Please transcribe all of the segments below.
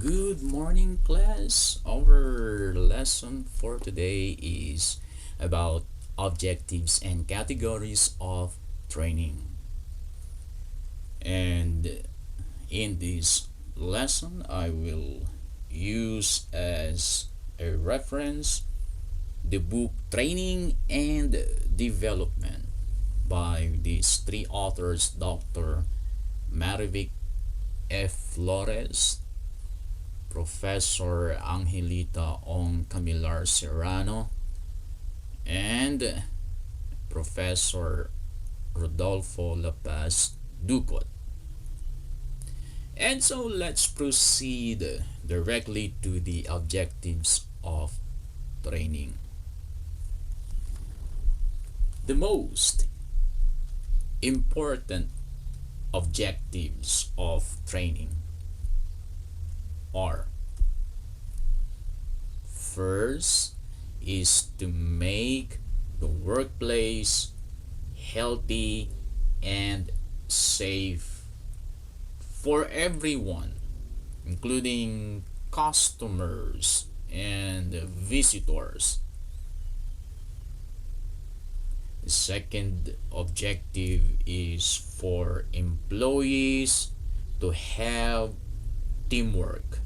Good morning, class. Our lesson for today is about objectives and categories of training. And in this lesson, I will use as a reference the book Training and Development by these three authors, Dr. Marivic F. Flores, Professor Angelita Ong Camilar Serrano, and Professor Rodolfo Lapaz Ducot. And so let's proceed directly to the objectives of training. The most important objectives of training are: first is to make the workplace healthy and safe for everyone, including customers and visitors. The second objective is for employees to have teamwork.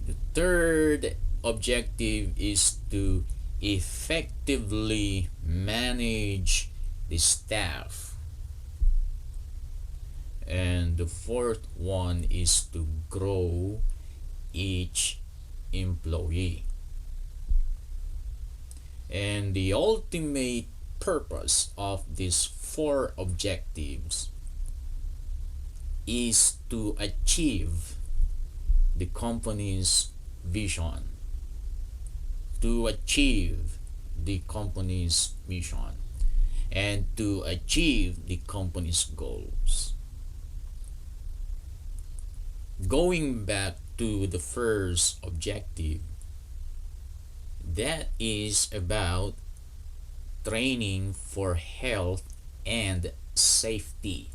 The third objective is to effectively manage the staff. And the fourth one is to grow each employee. And the ultimate purpose of these four objectives is to achieve the company's vision, to achieve the company's mission, and to achieve the company's goals. Going back to the first objective, that is about training for health and safety.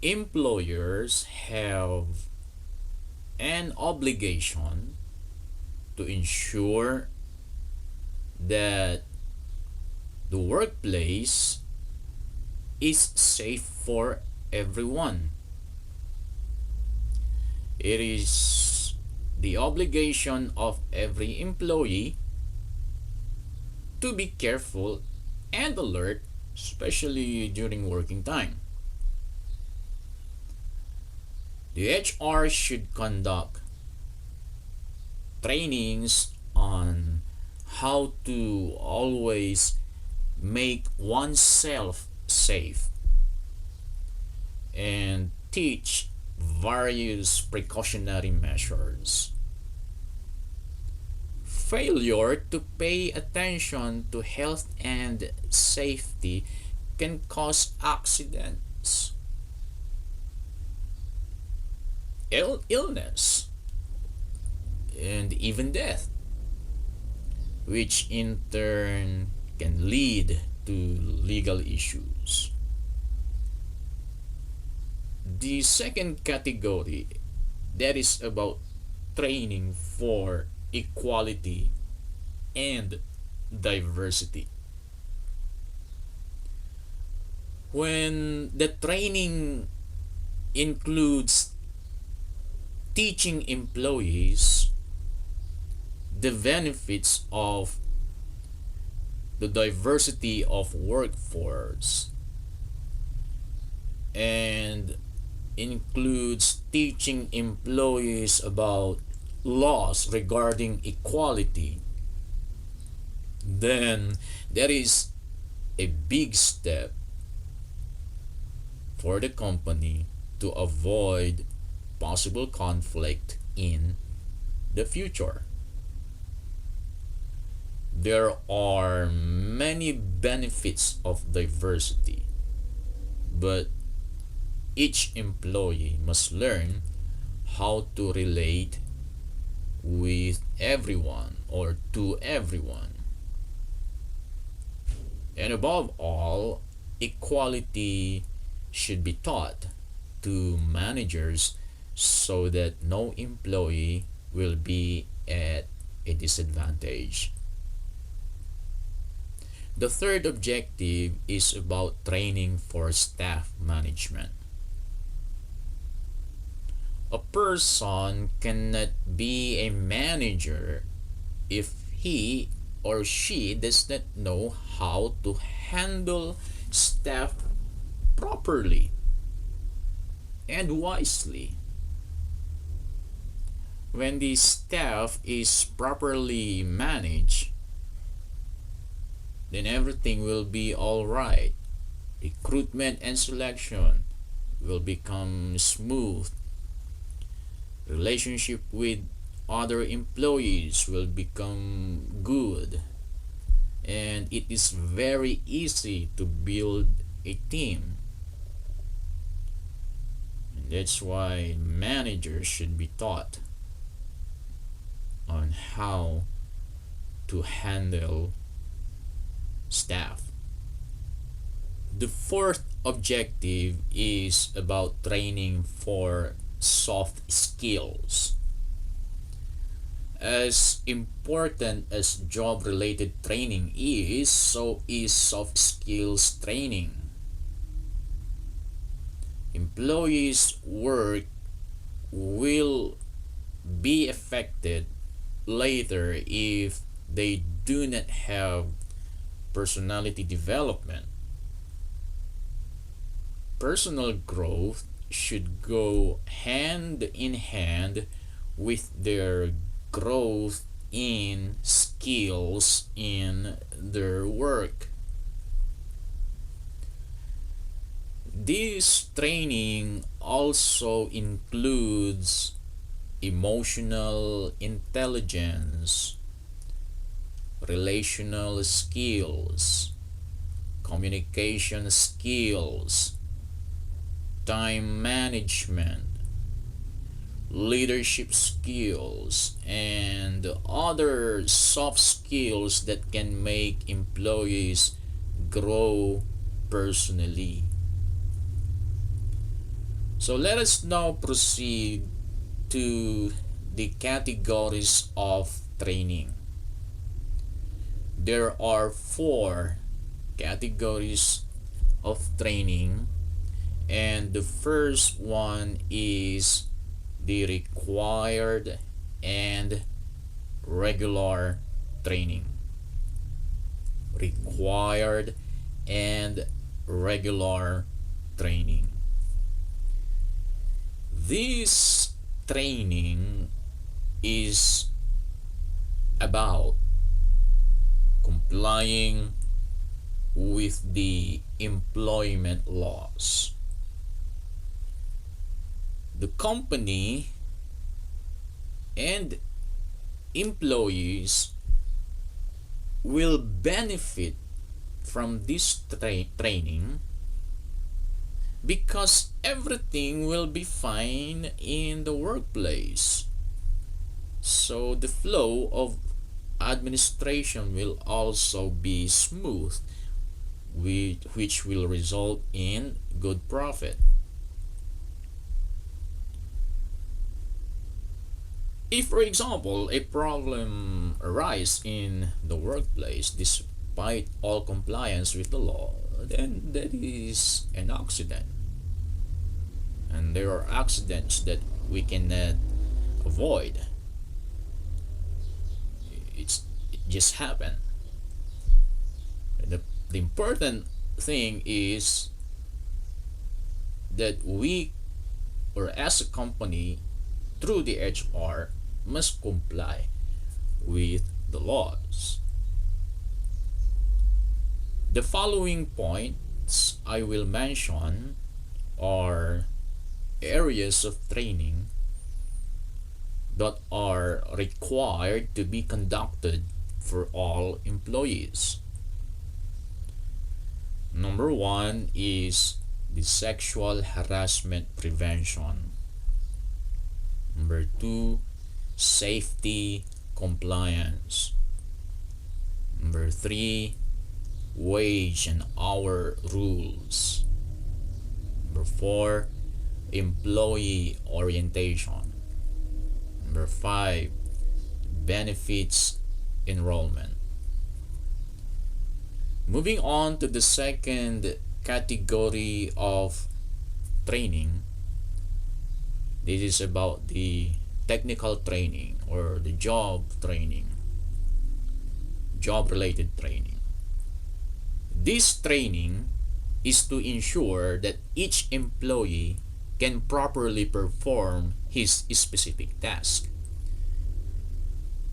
Employers have an obligation to ensure that the workplace is safe for everyone. It is the obligation of every employee to be careful and alert, especially during working time. The HR should conduct trainings on how to always make oneself safe and teach various precautionary measures. Failure to pay attention to health and safety can cause accidents, illness, and even death, which in turn can lead to legal issues. The second category, that is about training for equality and diversity. When the training includes teaching employees the benefits of the diversity of workforce and includes teaching employees about laws regarding equality, then there is a big step for the company to avoid possible conflict in the future. There are many benefits of diversity, but each employee must learn how to relate with everyone or to everyone. And above all, equality should be taught to managers so that no employee will be at a disadvantage. The third objective is about training for staff management. A person cannot be a manager if he or she does not know how to handle staff properly and wisely. When the staff is properly managed, then everything will be all right. Recruitment and selection will become smooth. Relationship with other employees will become good. And it is very easy to build a team. And that's why managers should be taught on how to handle staff. The fourth objective is about training for soft skills. As important as job related training is, so is soft skills training. Employees' work will be affected later if they do not have personality development. Personal growth should go hand in hand with their growth in skills in their work. This training also includes emotional intelligence, relational skills, communication skills, time management, leadership skills, and other soft skills that can make employees grow personally. So let us now proceed to the categories of training. There are four categories of training, and the first one is the required and regular training. Required and regular training. This training is about complying with the employment laws. The company and employees will benefit from this training because everything will be fine in the workplace. So the flow of administration will also be smooth, which will result in good profit. If, for example, a problem arises in the workplace despite all compliance with the law, then that is an accident. And there are accidents that we cannot avoid. It just happened. The important thing is that we, or as a company, through the HR, must comply with the laws. The following points I will mention are areas of training that are required to be conducted for all employees. Number one is the sexual harassment prevention. Number two, safety compliance. Number three, wage and hour rules. Number four, employee orientation. Number 5, benefits enrollment. Moving on to the second category of training, this is about the technical training or the job training, job related training. This training is to ensure that each employee can properly perform his specific task.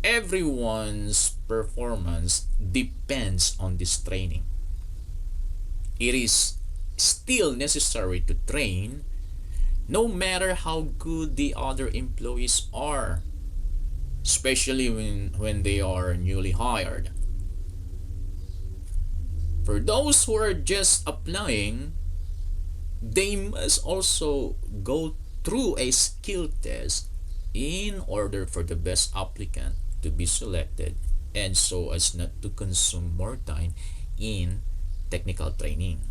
Everyone's performance depends on this training. It is still necessary to train no matter how good the other employees are, especially when they are newly hired. For those who are just applying, they must also go through a skill test in order for the best applicant to be selected, and so as not to consume more time in technical training.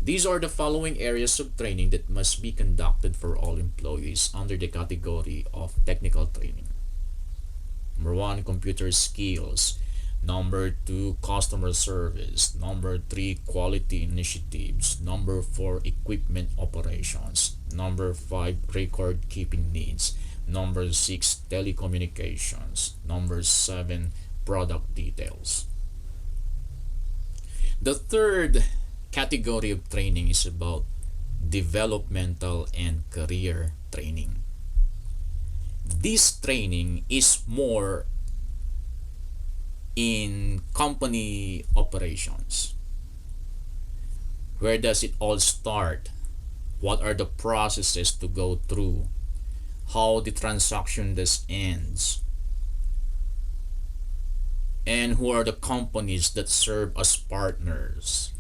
These are the following areas of training that must be conducted for all employees under the category of technical training. Number 1, computer skills. Number 2, customer service. Number 3, quality initiatives. Number 4, equipment operations. Number 5, record keeping needs. Number 6, telecommunications. Number 7, product details. The third category of training is about developmental and career training. This training is more in company operations. Where does it all start? What are the processes to go through? How the transaction does ends? And who are the companies that serve as partners?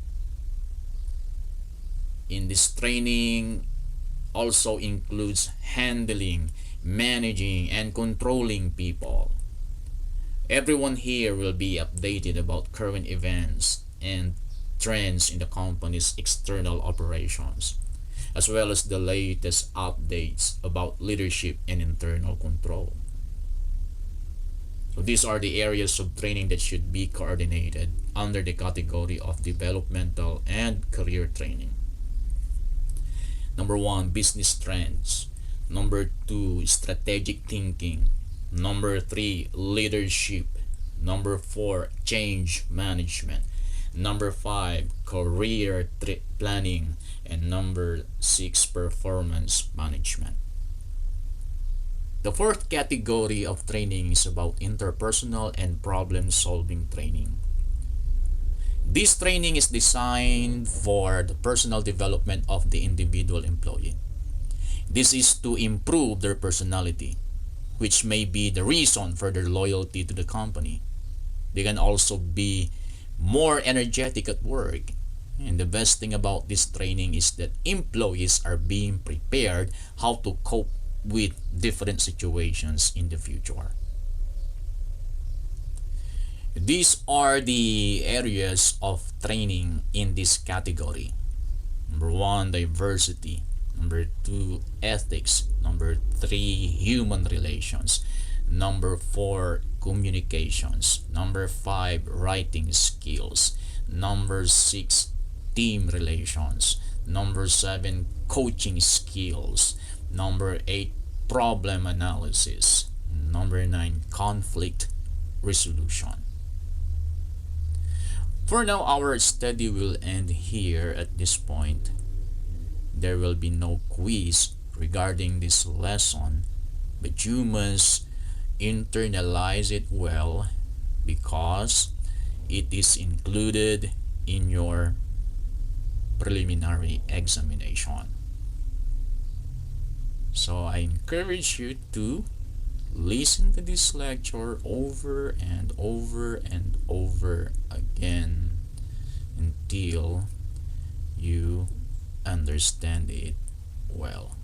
In this training also includes handling, managing, and controlling people. Everyone here will be updated about current events and trends in the company's external operations, as well as the latest updates about leadership and internal control. So these are the areas of training that should be coordinated under the category of developmental and career training. Number 1, business trends. Number 2, strategic thinking. Number 3, leadership. Number 4, change management. Number 5, career planning. And number 6, performance management. The fourth category of training is about interpersonal and problem-solving training. This training is designed for the personal development of the individual employee. This is to improve their personality, which may be the reason for their loyalty to the company. They can also be more energetic at work. And the best thing about this training is that employees are being prepared how to cope with different situations in the future. These are the areas of training in this category. Number 1, diversity. Number 2, ethics. Number 3, human relations. Number 4, communications. Number 5, writing skills. Number 6, team relations. Number 7, coaching skills. Number 8, problem analysis. Number 9, conflict resolution. For now, our study will end here at this point. There will be no quiz regarding this lesson, but you must internalize it well because it is included in your preliminary examination. So I encourage you to listen to this lecture over and over and over again until you understand it well.